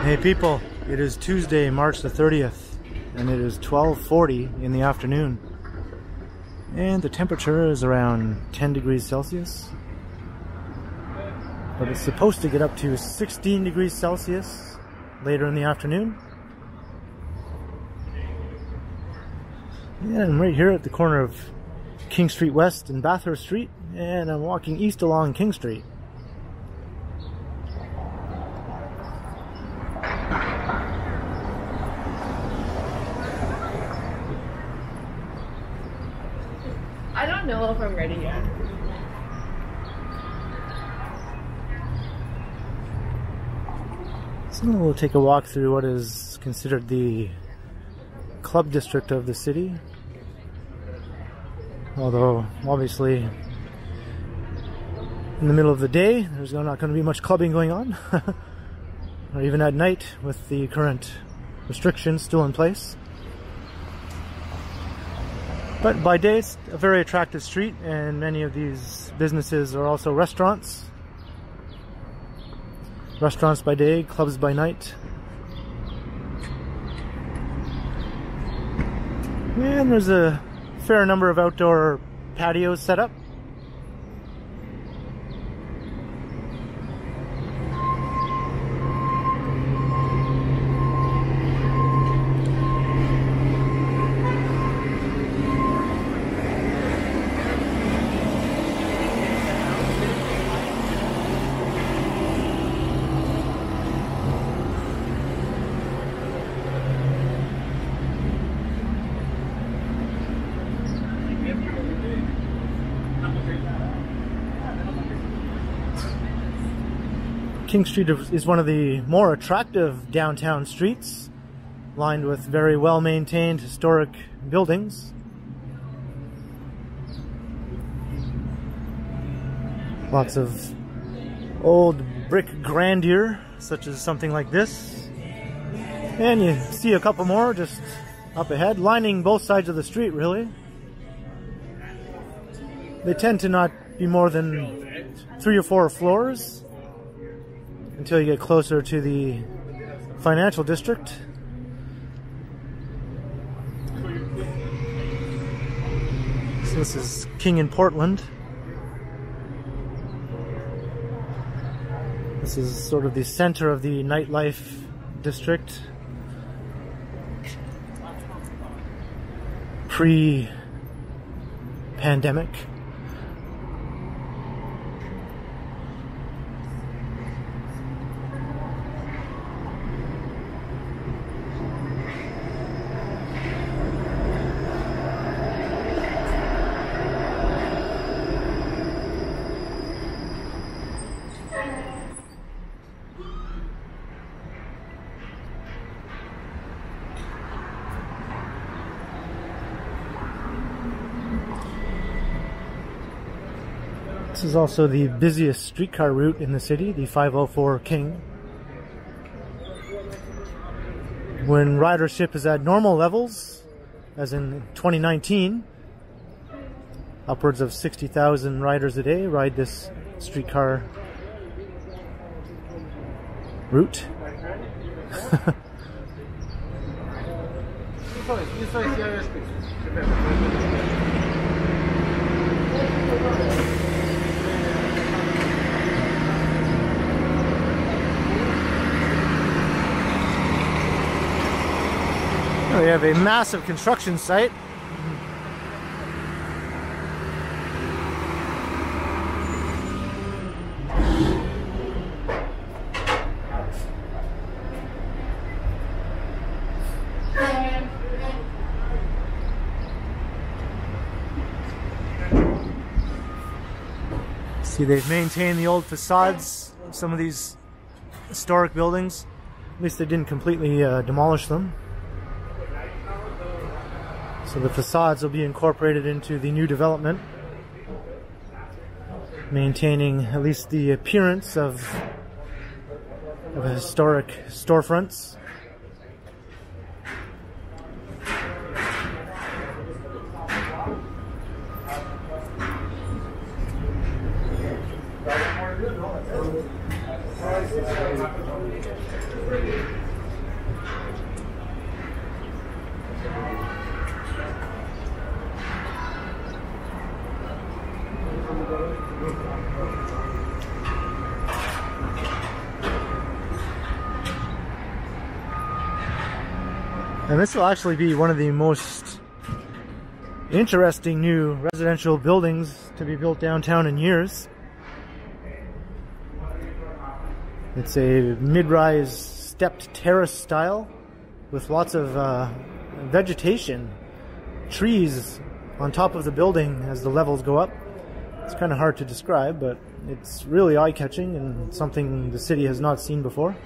Hey people, it is Tuesday, March the 30th, and it is 12:40 in the afternoon. And the temperature is around 10 degrees Celsius. But it's supposed to get up to 16 degrees Celsius later in the afternoon. And I'm right here at the corner of King Street West and Bathurst Street, and I'm walking east along King Street. I don't know if I'm ready yet. So we'll take a walk through what is considered the club district of the city. Although, obviously, in the middle of the day, there's not going to be much clubbing going on. Or even at night with the current restrictions still in place. But by day, it's a very attractive street, and many of these businesses are also restaurants. Restaurants by day, clubs by night. And there's a fair number of outdoor patios set up. King Street is one of the more attractive downtown streets, lined with very well-maintained historic buildings. Lots of old brick grandeur, such as something like this. And you see a couple more just up ahead, lining both sides of the street, really. They tend to not be more than 3 or 4 floors until you get closer to the financial district. So this is King and Portland. This is sort of the center of the nightlife district. Pre-pandemic. This is also the busiest streetcar route in the city, the 504 King. When ridership is at normal levels, as in 2019, upwards of 60,000 riders a day ride this streetcar route. We have a massive construction site. See, they've maintained the old facades of some of these historic buildings. At least they didn't completely demolish them. So the facades will be incorporated into the new development, maintaining at least the appearance of historic storefronts. And this will actually be one of the most interesting new residential buildings to be built downtown in years. It's a mid-rise stepped terrace style with lots of vegetation, trees on top of the building as the levels go up. It's kind of hard to describe, but it's really eye-catching and something the city has not seen before.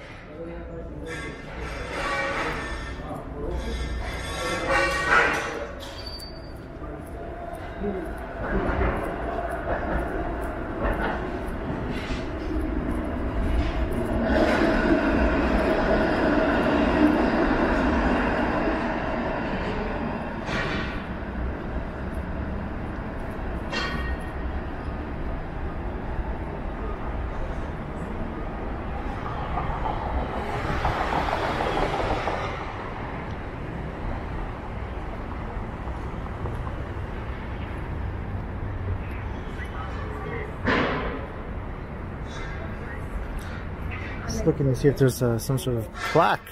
Looking to see if there's some sort of plaque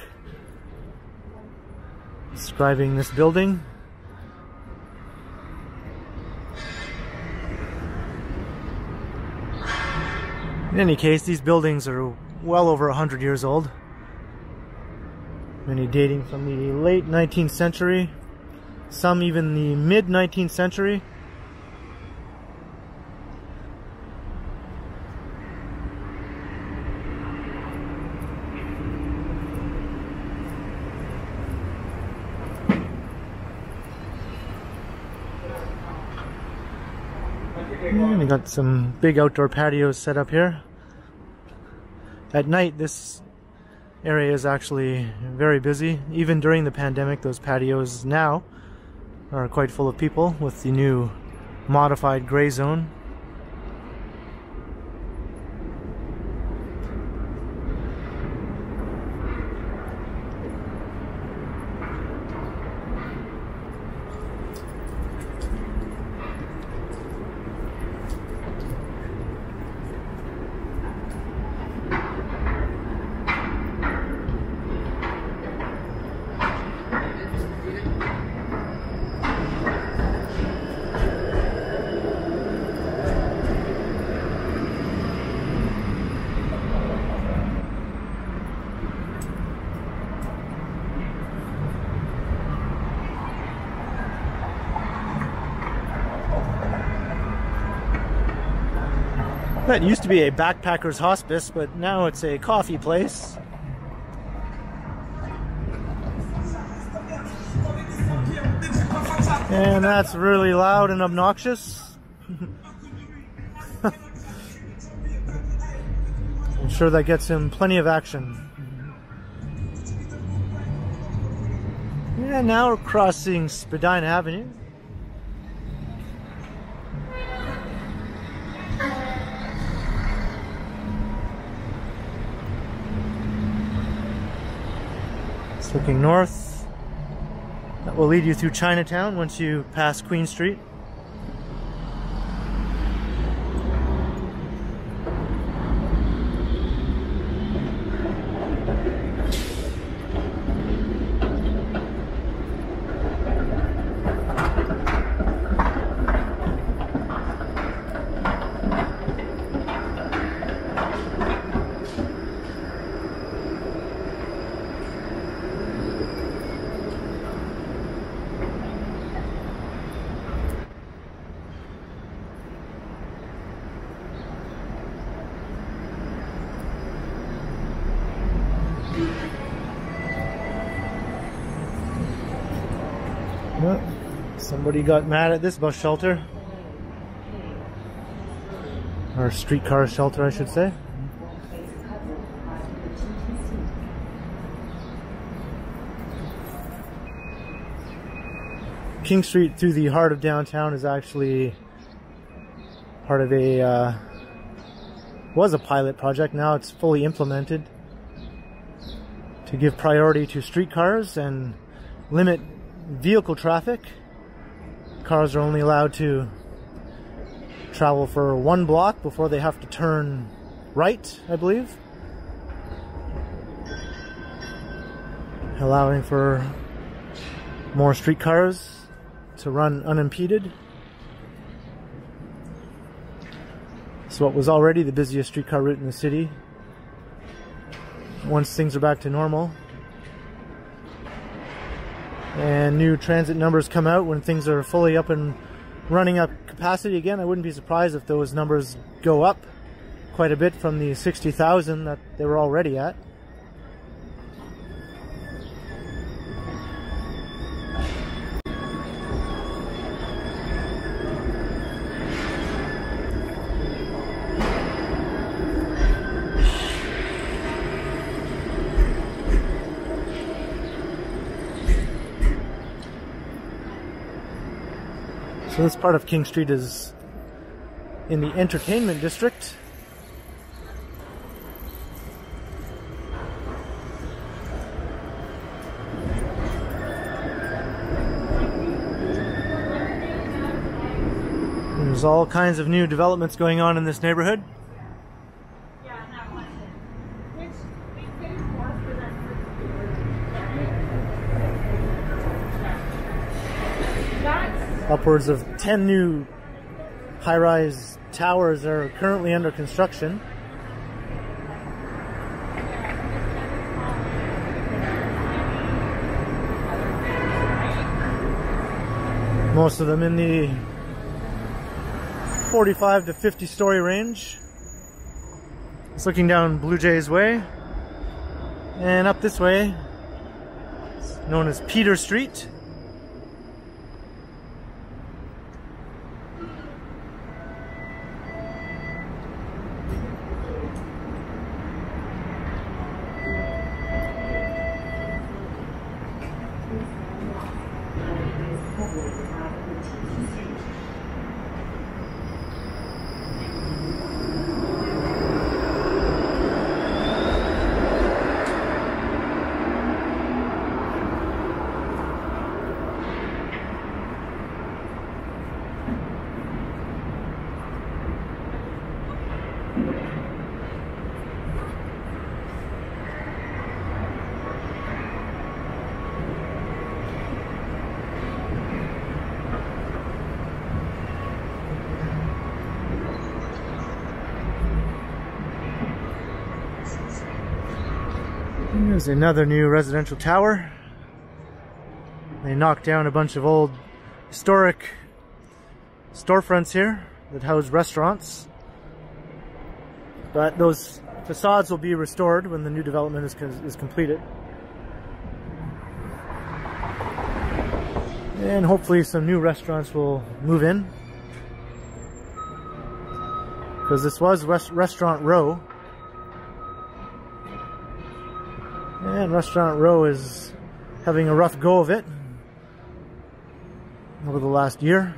describing this building. In any case, these buildings are well over 100 years old. Many dating from the late 19th century, some even the mid 19th century. And we got some big outdoor patios set up here. At night, this area is actually very busy. Even during the pandemic, those patios now are quite full of people with the new modified gray zone. That used to be a backpacker's hospice, but now it's a coffee place. And that's really loud and obnoxious. I'm sure that gets him plenty of action. And now we're crossing Spadina Avenue. Looking north, that will lead you through Chinatown once you pass Queen Street. Well, somebody got mad at this bus shelter. Or streetcar shelter, I should say. King Street through the heart of downtown is actually part of a was a pilot project. Now it's fully implemented to give priority to streetcars and limit vehicle traffic. Cars are only allowed to travel for 1 block before they have to turn right, I believe, allowing for more streetcars to run unimpeded. So what was already the busiest streetcar route in the city, once things are back to normal. And new transit numbers come out when things are fully up and running up capacity again. I wouldn't be surprised if those numbers go up quite a bit from the 60,000 that they were already at. So this part of King Street is in the entertainment district. There's all kinds of new developments going on in this neighborhood. Upwards of 10 new high-rise towers are currently under construction. Most of them in the 45 to 50 story range. It's looking down Blue Jays Way, and up this way, it's known as Peter Street. There's another new residential tower. They knocked down a bunch of old historic storefronts here that house restaurants. But those facades will be restored when the new development is completed. And hopefully some new restaurants will move in, because this was Restaurant Row. And Restaurant Row is having a rough go of it over the last year.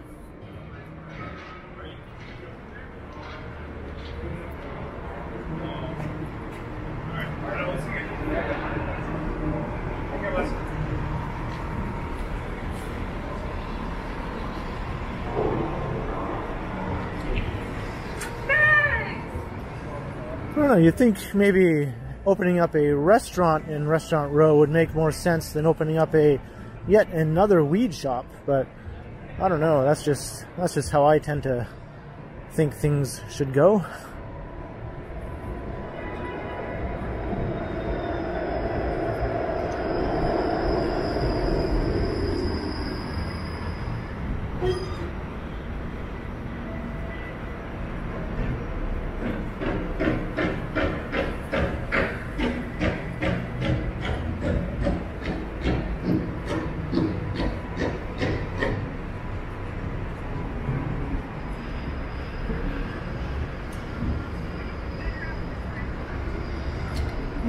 I don't know, you'd think maybe opening up a restaurant in Restaurant Row would make more sense than opening up yet another weed shop, but I don't know, that's just how I tend to think things should go.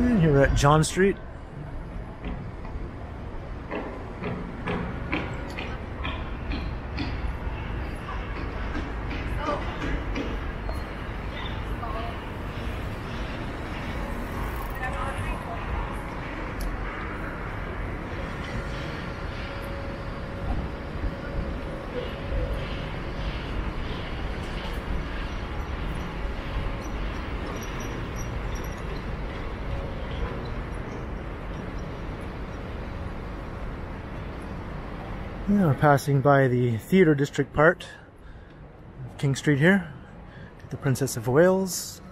And here we're at John Street. Yeah, we're passing by the theatre district part of King Street here. The Princess of Wales.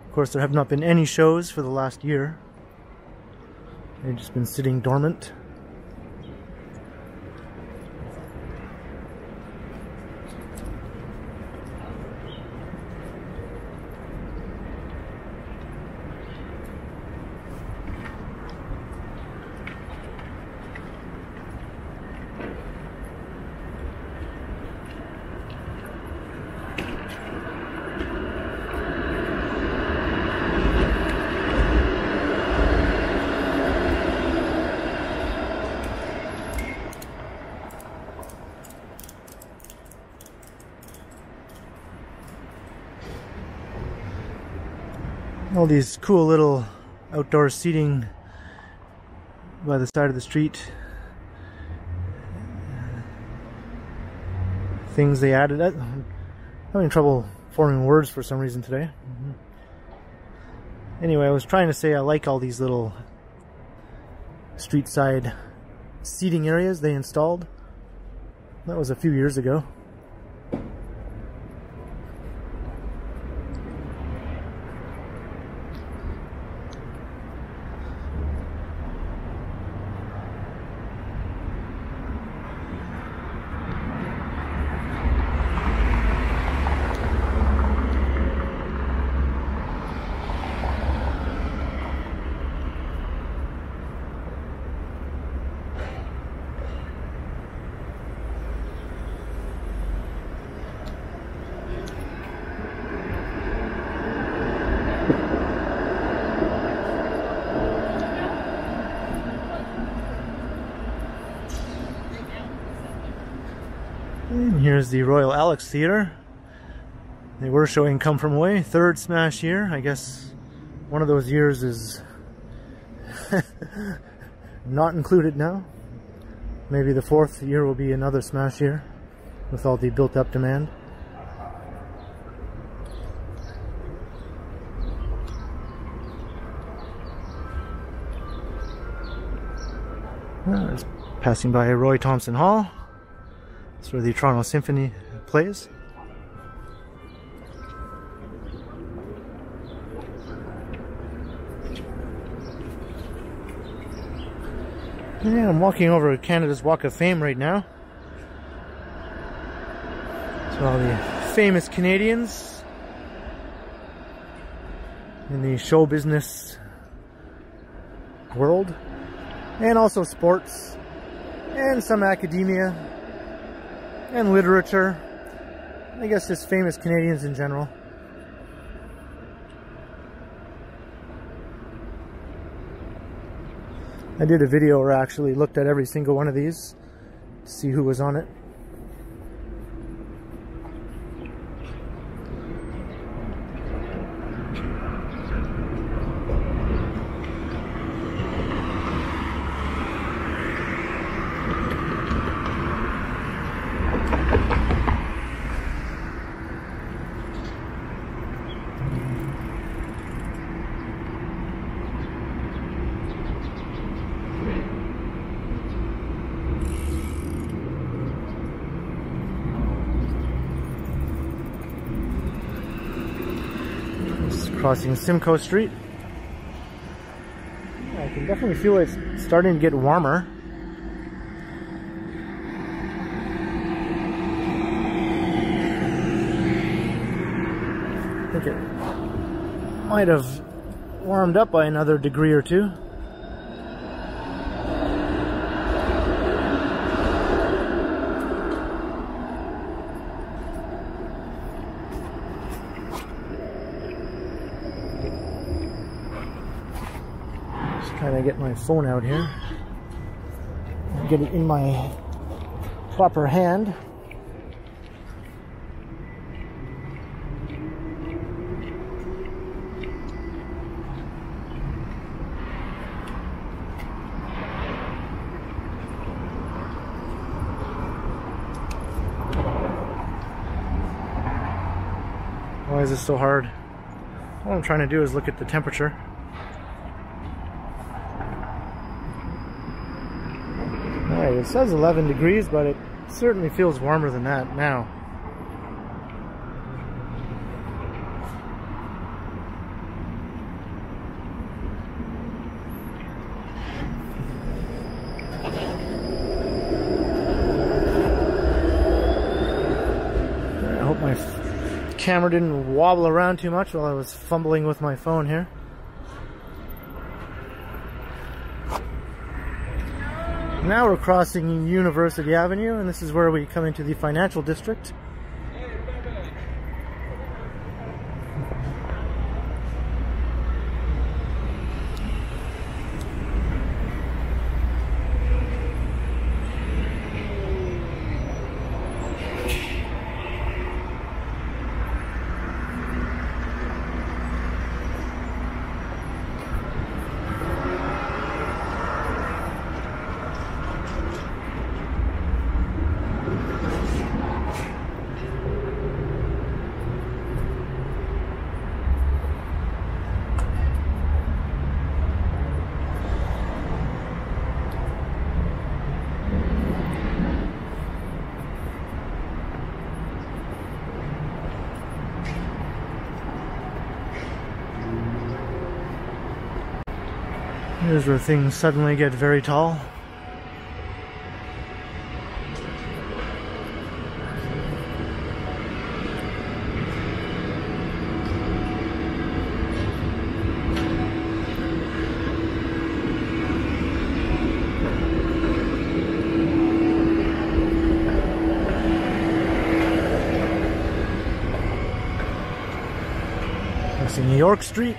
Of course, there have not been any shows for the last year. They've just been sitting dormant. All these cool little outdoor seating by the side of the street. Things they added. I'm having trouble forming words for some reason today. Anyway, I was trying to say I like all these little street side seating areas they installed. That was a few years ago. And here's the Royal Alex Theatre. They were showing Come From Away, third smash year. I guess one of those years is not included now. Maybe the fourth year will be another smash year with all the built-up demand. Just passing by Roy Thompson Hall. That's where the Toronto Symphony plays. Yeah, I'm walking over Canada's Walk of Fame right now. So all the famous Canadians in the show business world, and also sports, and some academia, and literature. I guess just famous Canadians in general. I did a video where I actually looked at every single one of these to see who was on it. Crossing Simcoe Street. I can definitely feel it's starting to get warmer. I think it might have warmed up by another degree or two. Trying to get my phone out here, get it in my proper hand. Why is this so hard? All I'm trying to do is look at the temperature. it says 11 degrees, but it certainly feels warmer than that now. I hope my camera didn't wobble around too much while I was fumbling with my phone here. Now we're crossing University Avenue, and this is where we come into the financial district. Here's where things suddenly get very tall. Crossing New York Street.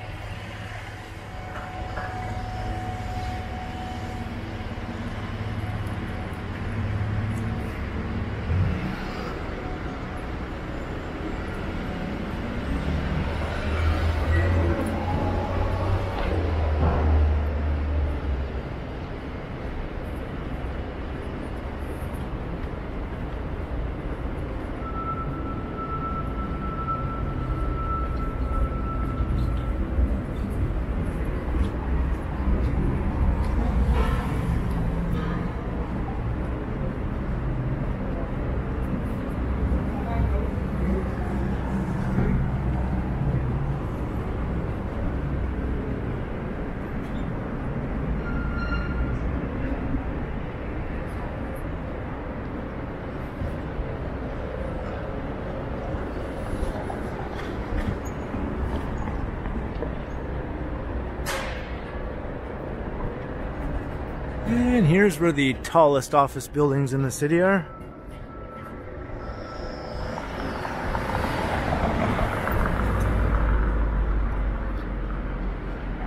And here's where the tallest office buildings in the city are.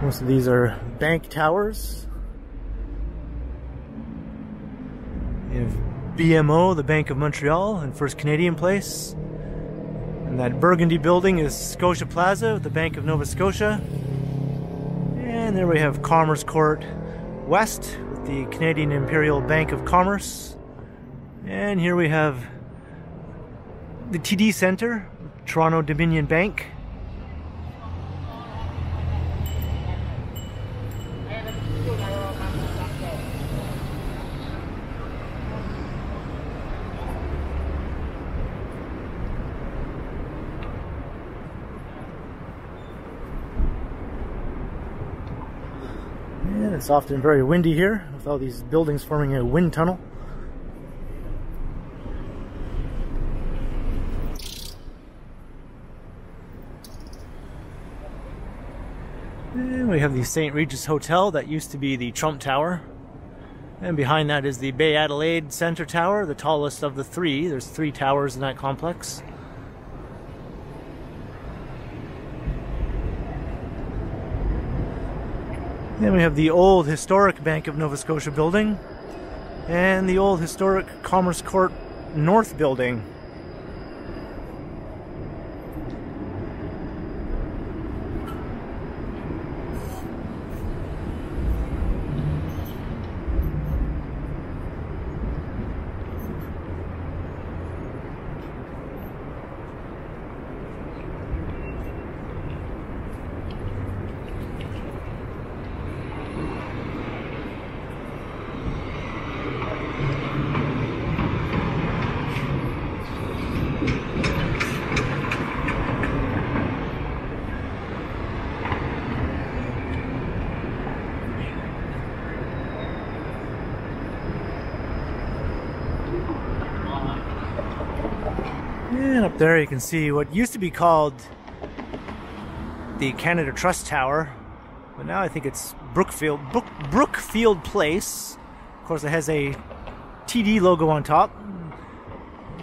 Most of these are bank towers. You have BMO, the Bank of Montreal, and First Canadian Place. And that burgundy building is Scotia Plaza, the Bank of Nova Scotia. And there we have Commerce Court West, the Canadian Imperial Bank of Commerce. And here we have the TD Centre, Toronto Dominion Bank. And it's often very windy here, with all these buildings forming a wind tunnel. And we have the St. Regis Hotel that used to be the Trump Tower. And behind that is the Bay Adelaide Centre Tower, the tallest of the three. There's 3 towers in that complex. Then we have the old historic Bank of Nova Scotia building and the old historic Commerce Court North building. And up there you can see what used to be called the Canada Trust Tower, but now I think it's Brookfield Place. Of course, it has a TD logo on top.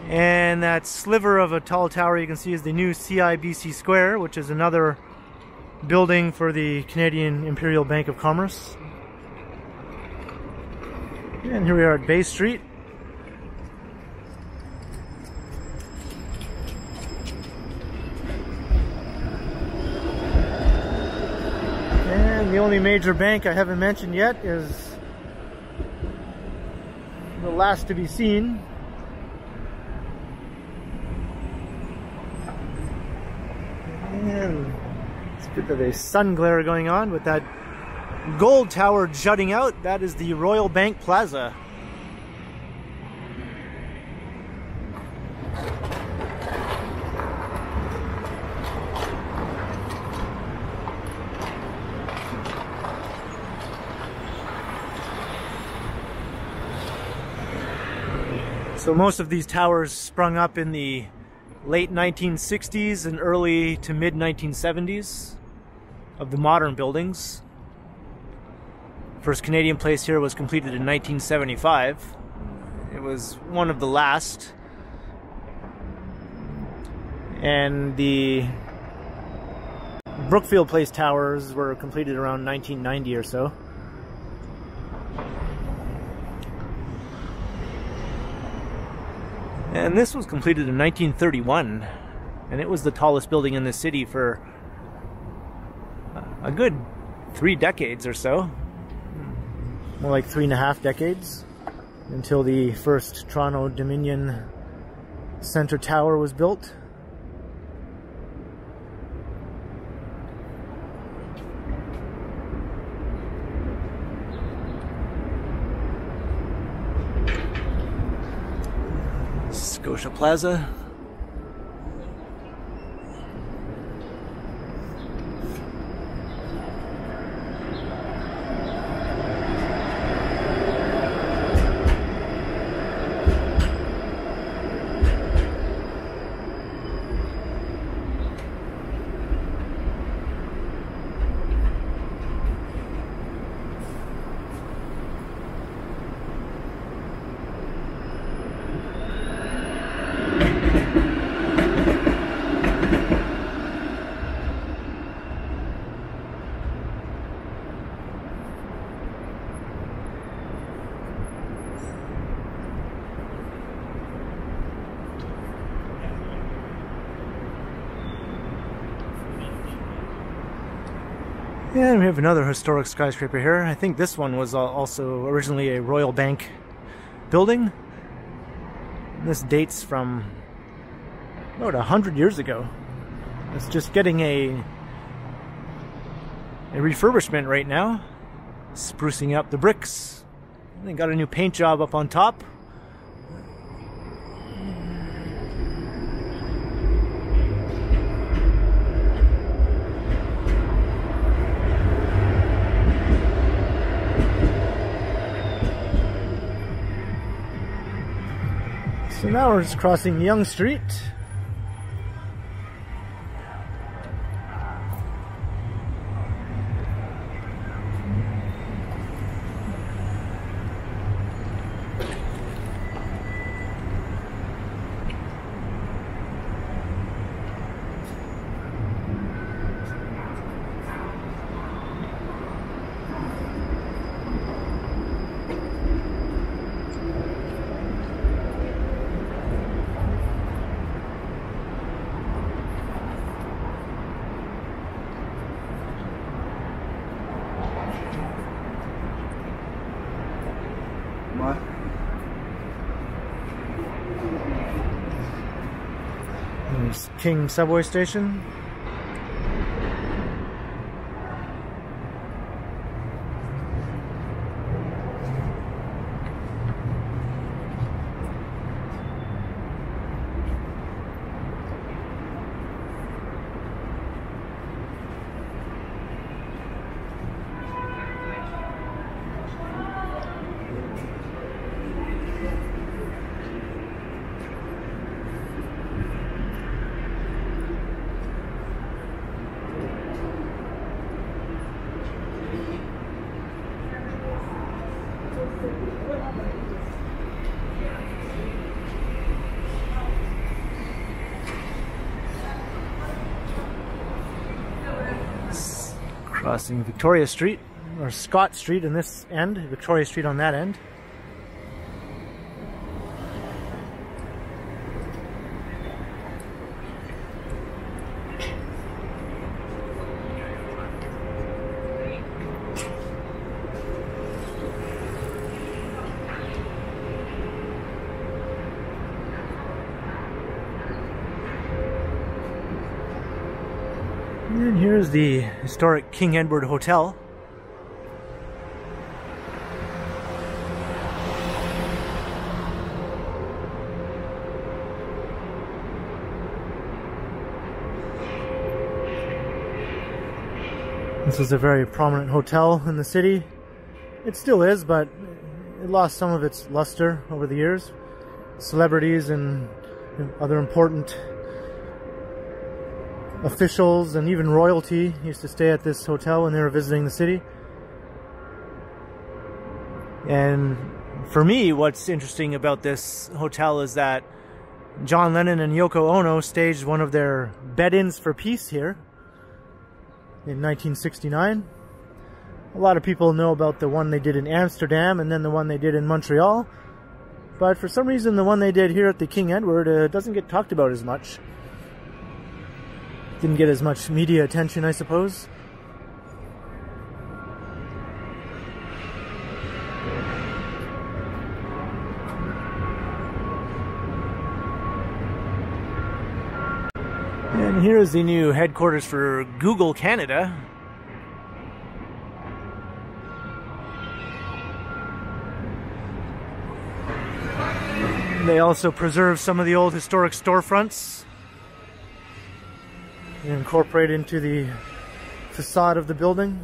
And that sliver of a tall tower you can see is the new CIBC Square, which is another building for the Canadian Imperial Bank of Commerce. And here we are at Bay Street. And the only major bank I haven't mentioned yet is the last to be seen. And it's a bit of a sun glare going on with that gold tower jutting out. That is the Royal Bank Plaza. So most of these towers sprung up in the late 1960s and early to mid 1970s of the modern buildings. First Canadian Place here was completed in 1975. It was one of the last. And the Brookfield Place towers were completed around 1990 or so. And this was completed in 1931, and it was the tallest building in the city for a good 3 decades or so. More like 3.5 decades, until the first Toronto Dominion Centre Tower was built. Scotia Plaza. And we have another historic skyscraper here. I think this one was also originally a Royal Bank building. And this dates from about 100 years ago. It's just getting a refurbishment right now, sprucing up the bricks. They got a new paint job up on top. So now we're just crossing Yonge Street. There's King subway station. Crossing Victoria Street, or Scott Street in this end, Victoria Street on that end. And here's the historic King Edward Hotel. This was a very prominent hotel in the city. It still is, but it lost some of its luster over the years. Celebrities and other important officials and even royalty used to stay at this hotel when they were visiting the city. And for me, what's interesting about this hotel is that John Lennon and Yoko Ono staged one of their bed-ins for peace here in 1969. A lot of people know about the one they did in Amsterdam and then the one they did in Montreal. But for some reason, the one they did here at the King Edward doesn't get talked about as much. Didn't get as much media attention, I suppose. And here's the new headquarters for Google Canada. They also preserve some of the old historic storefronts and incorporate into the facade of the building.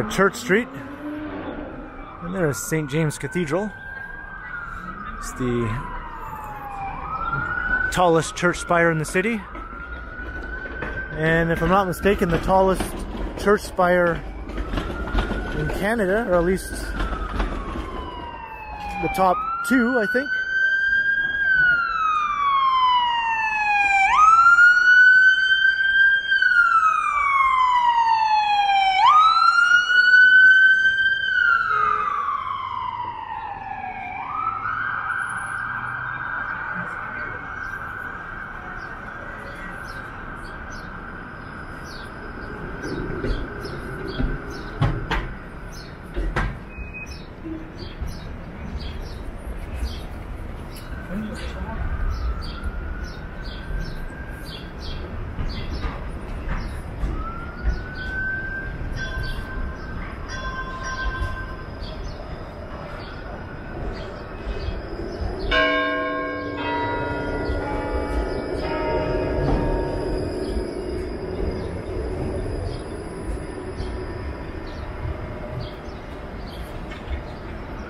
Church Street, and there's St James Cathedral. It's the tallest church spire in the city, and if I'm not mistaken, the tallest church spire in Canada, or at least the top two, I think.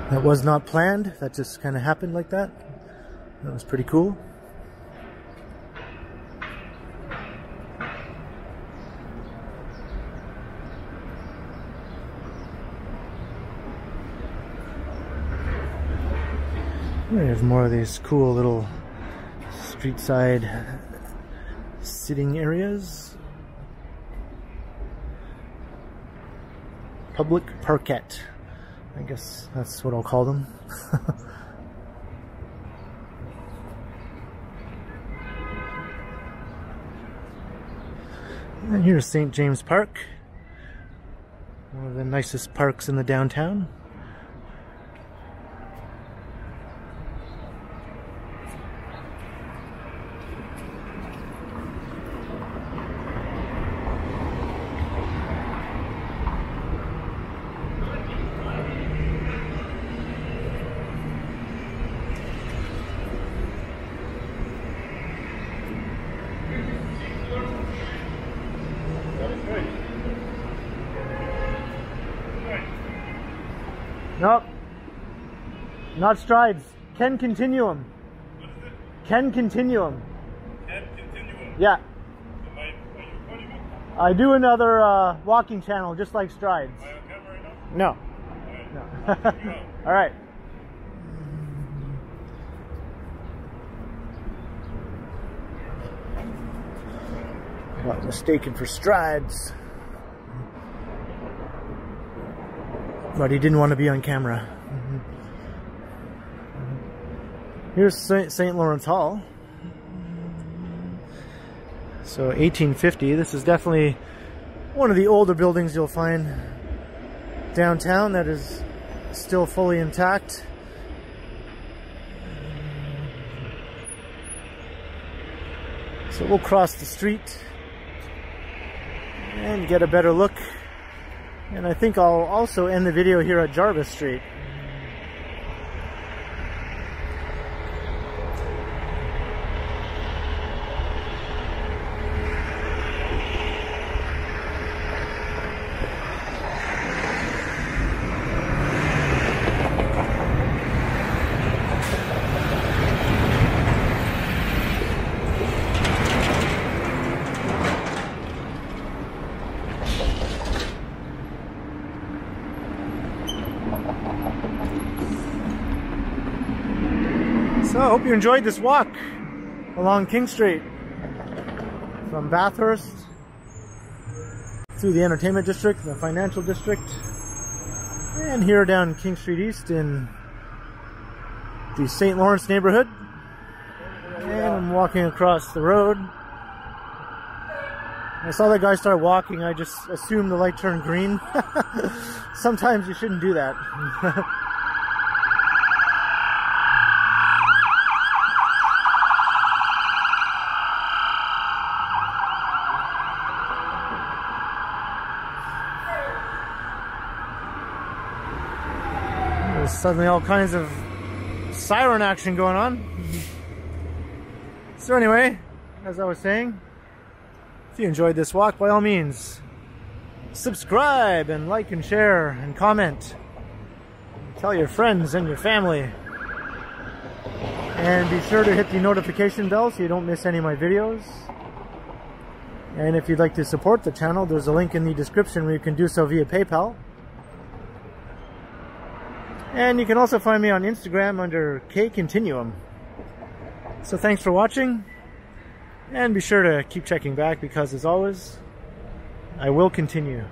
That was not planned, that just kind of happened like that. That was pretty cool. There's more of these cool little street side sitting areas. Public parquet. I guess that's what I'll call them. And here's St. James Park, one of the nicest parks in the downtown. Nope. Not strides. Ken Continuum. What is it? Ken Continuum. Ken Continuum. Yeah. Am I recording it? I do another walking channel just like strides. Am I on camera right now? No. Alright. No. Go. All right. Got mistaken for strides. But he didn't want to be on camera. Here's St. Lawrence Hall. So 1850. This is definitely one of the older buildings you'll find downtown that is still fully intact. So we'll cross the street and get a better look. And I think I'll also end the video here at Jarvis Street. So I hope you enjoyed this walk along King Street from Bathurst through the entertainment district, the financial district, and here down King Street East in the St. Lawrence neighborhood. And I'm walking across the road. I saw that guy start walking. I just assumed the light turned green. Sometimes you shouldn't do that. There's suddenly all kinds of siren action going on. So anyway, as I was saying, if you enjoyed this walk, by all means, subscribe and like and share and comment. Tell your friends and your family. And be sure to hit the notification bell so you don't miss any of my videos. And if you'd like to support the channel, there's a link in the description where you can do so via PayPal. And you can also find me on Instagram under KContinuum. So thanks for watching. And be sure to keep checking back because, as always, I will continue.